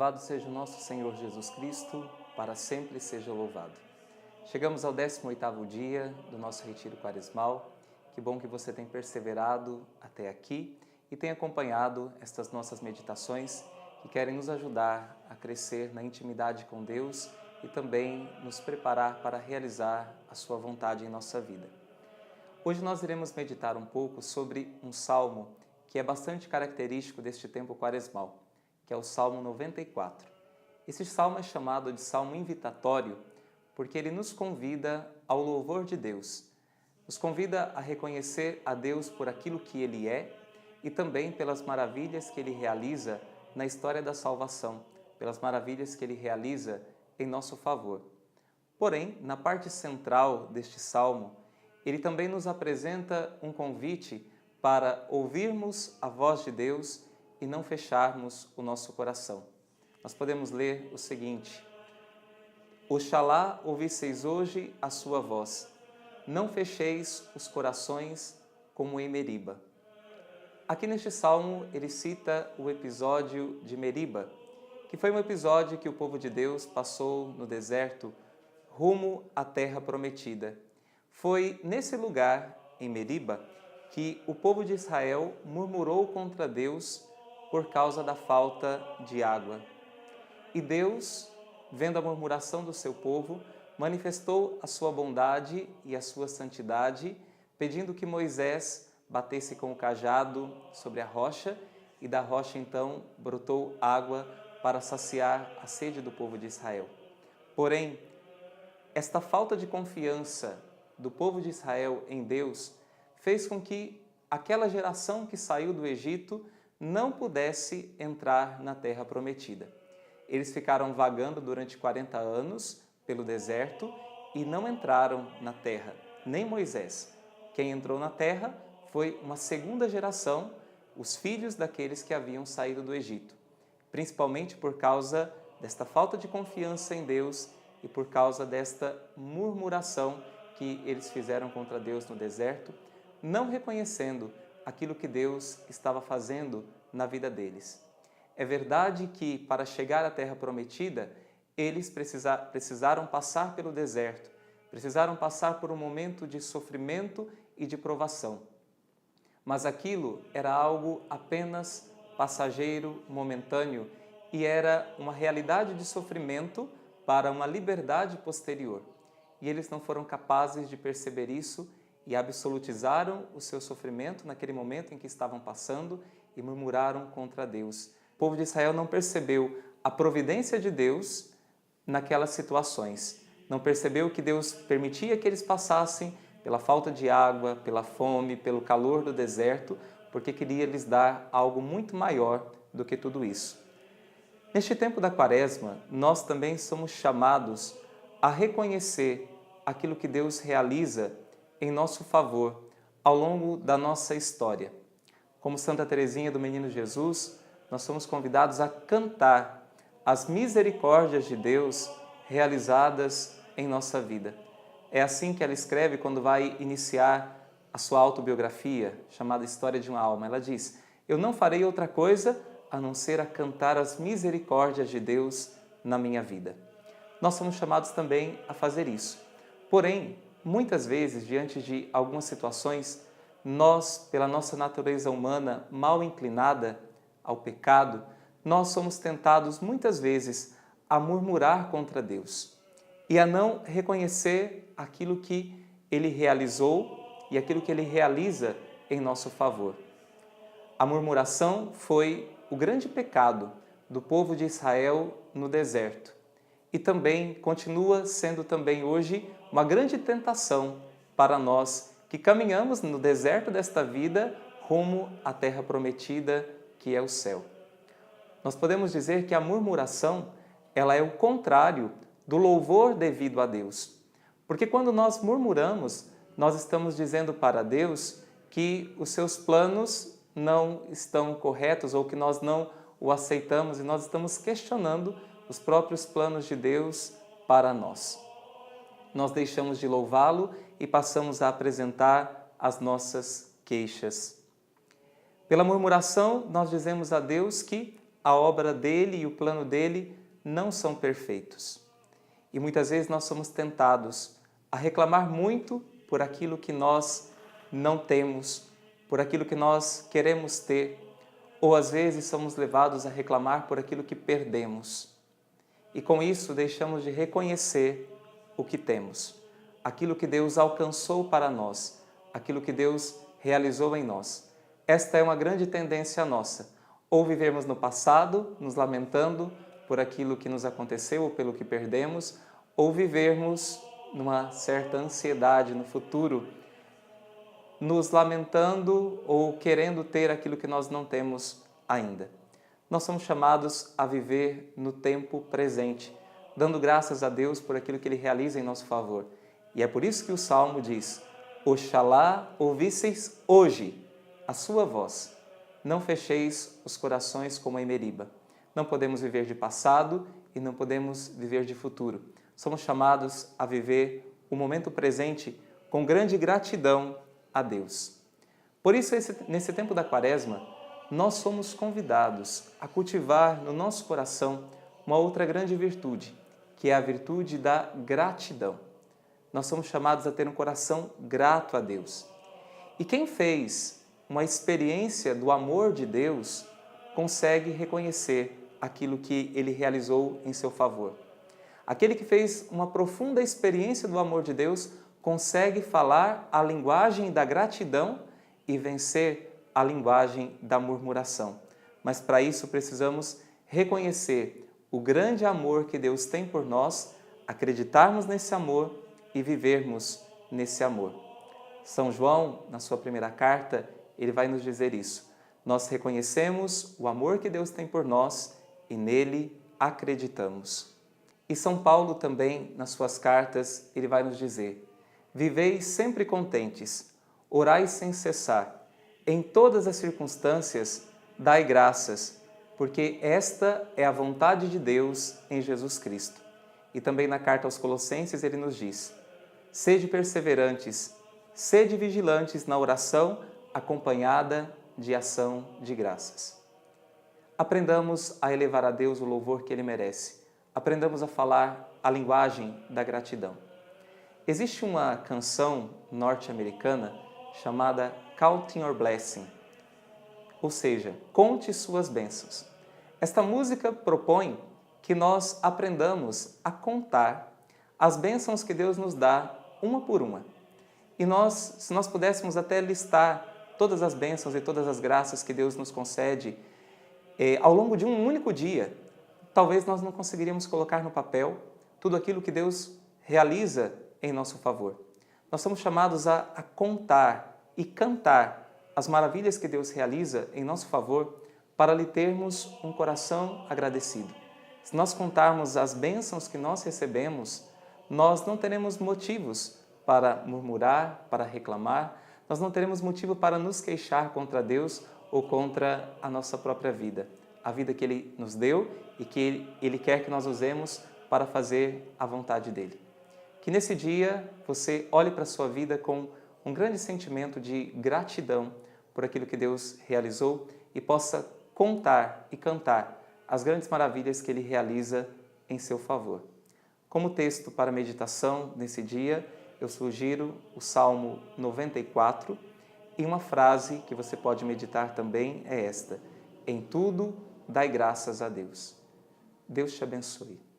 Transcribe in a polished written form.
Louvado seja o nosso Senhor Jesus Cristo, para sempre seja louvado. Chegamos ao 18º dia do nosso retiro quaresmal. Que bom que você tem perseverado até aqui e tem acompanhado estas nossas meditações que querem nos ajudar a crescer na intimidade com Deus e também nos preparar para realizar a sua vontade em nossa vida. Hoje nós iremos meditar um pouco sobre um salmo que é bastante característico deste tempo quaresmal, que é o Salmo 94. Esse salmo é chamado de salmo invitatório porque ele nos convida ao louvor de Deus, nos convida a reconhecer a Deus por aquilo que Ele é e também pelas maravilhas que Ele realiza na história da salvação, pelas maravilhas que Ele realiza em nosso favor. Porém, na parte central deste salmo, ele também nos apresenta um convite para ouvirmos a voz de Deus e não fecharmos o nosso coração. Nós podemos ler o seguinte: Oxalá ouvisseis hoje a sua voz, não fecheis os corações como em Meriba. Aqui neste salmo ele cita o episódio de Meriba, que foi um episódio que o povo de Deus passou no deserto rumo à terra prometida. Foi nesse lugar, em Meriba, que o povo de Israel murmurou contra Deus por causa da falta de água. E Deus, vendo a murmuração do seu povo, manifestou a sua bondade e a sua santidade, pedindo que Moisés batesse com o cajado sobre a rocha, e da rocha então brotou água para saciar a sede do povo de Israel. Porém, esta falta de confiança do povo de Israel em Deus fez com que aquela geração que saiu do Egito não pudesse entrar na terra prometida. Eles ficaram vagando durante 40 anos pelo deserto e não entraram na terra, nem Moisés. Quem entrou na terra foi uma segunda geração, os filhos daqueles que haviam saído do Egito, principalmente por causa desta falta de confiança em Deus e por causa desta murmuração que eles fizeram contra Deus no deserto, não reconhecendo aquilo que Deus estava fazendo na vida deles. É verdade que, para chegar à terra prometida, eles precisaram passar pelo deserto, precisaram passar por um momento de sofrimento e de provação. Mas aquilo era algo apenas passageiro, momentâneo, e era uma realidade de sofrimento para uma liberdade posterior. E eles não foram capazes de perceber isso e absolutizaram o seu sofrimento naquele momento em que estavam passando e murmuraram contra Deus. O povo de Israel não percebeu a providência de Deus naquelas situações. Não percebeu que Deus permitia que eles passassem pela falta de água, pela fome, pelo calor do deserto, porque queria lhes dar algo muito maior do que tudo isso. Neste tempo da Quaresma, nós também somos chamados a reconhecer aquilo que Deus realiza em nosso favor ao longo da nossa história. Como Santa Teresinha do Menino Jesus, nós somos convidados a cantar as misericórdias de Deus realizadas em nossa vida. É assim que ela escreve quando vai iniciar a sua autobiografia, chamada História de uma Alma. Ela diz: eu não farei outra coisa a não ser a cantar as misericórdias de Deus na minha vida. Nós somos chamados também a fazer isso. Porém, muitas vezes, diante de algumas situações, nós, pela nossa natureza humana mal inclinada ao pecado, nós somos tentados muitas vezes a murmurar contra Deus e a não reconhecer aquilo que Ele realizou e aquilo que Ele realiza em nosso favor. A murmuração foi o grande pecado do povo de Israel no deserto e também continua sendo também hoje uma grande tentação para nós que caminhamos no deserto desta vida rumo à terra prometida, que é o céu. Nós podemos dizer que a murmuração, ela é o contrário do louvor devido a Deus. Porque quando nós murmuramos, nós estamos dizendo para Deus que os seus planos não estão corretos ou que nós não o aceitamos e nós estamos questionando os próprios planos de Deus para nós. Nós deixamos de louvá-lo e passamos a apresentar as nossas queixas. Pela murmuração, nós dizemos a Deus que a obra dele e o plano dele não são perfeitos. E muitas vezes nós somos tentados a reclamar muito por aquilo que nós não temos, por aquilo que nós queremos ter, ou às vezes somos levados a reclamar por aquilo que perdemos. E com isso deixamos de reconhecer o que temos, aquilo que Deus alcançou para nós, aquilo que Deus realizou em nós. Esta é uma grande tendência nossa, ou vivermos no passado, nos lamentando por aquilo que nos aconteceu ou pelo que perdemos, ou vivermos numa certa ansiedade no futuro, nos lamentando ou querendo ter aquilo que nós não temos ainda. Nós somos chamados a viver no tempo presente, dando graças a Deus por aquilo que Ele realiza em nosso favor. E é por isso que o Salmo diz: Oxalá ouvisseis hoje a sua voz, não fecheis os corações como em Meriba. Não podemos viver de passado e não podemos viver de futuro. Somos chamados a viver o momento presente com grande gratidão a Deus. Por isso, nesse tempo da Quaresma, nós somos convidados a cultivar no nosso coração uma outra grande virtude, que é a virtude da gratidão. Nós somos chamados a ter um coração grato a Deus. E quem fez uma experiência do amor de Deus consegue reconhecer aquilo que Ele realizou em seu favor. Aquele que fez uma profunda experiência do amor de Deus consegue falar a linguagem da gratidão e vencer a linguagem da murmuração. Mas para isso precisamos reconhecer o grande amor que Deus tem por nós, acreditarmos nesse amor e vivermos nesse amor. São João, na sua primeira carta, ele vai nos dizer isso. Nós reconhecemos o amor que Deus tem por nós e nele acreditamos. E São Paulo também, nas suas cartas, ele vai nos dizer: viveis sempre contentes, orai sem cessar, em todas as circunstâncias dai graças, porque esta é a vontade de Deus em Jesus Cristo. E também na carta aos Colossenses ele nos diz: sede perseverantes, sede vigilantes na oração, acompanhada de ação de graças. Aprendamos a elevar a Deus o louvor que Ele merece. Aprendamos a falar a linguagem da gratidão. Existe uma canção norte-americana chamada Count Your Blessing, ou seja, conte suas bênçãos. Esta música propõe que nós aprendamos a contar as bênçãos que Deus nos dá, uma por uma. E se nós pudéssemos até listar todas as bênçãos e todas as graças que Deus nos concede ao longo de um único dia, talvez nós não conseguiríamos colocar no papel tudo aquilo que Deus realiza em nosso favor. Nós somos chamados a contar e cantar as maravilhas que Deus realiza em nosso favor para lhe termos um coração agradecido. Se nós contarmos as bênçãos que nós recebemos, nós não teremos motivos para murmurar, para reclamar, nós não teremos motivo para nos queixar contra Deus ou contra a nossa própria vida. A vida que Ele nos deu e que Ele quer que nós usemos para fazer a vontade dEle. Que nesse dia você olhe para a sua vida com um grande sentimento de gratidão por aquilo que Deus realizou e possa contar e cantar as grandes maravilhas que Ele realiza em seu favor. Como texto para meditação nesse dia, eu sugiro o Salmo 94 e uma frase que você pode meditar também é esta: em tudo dai graças a Deus. Deus te abençoe.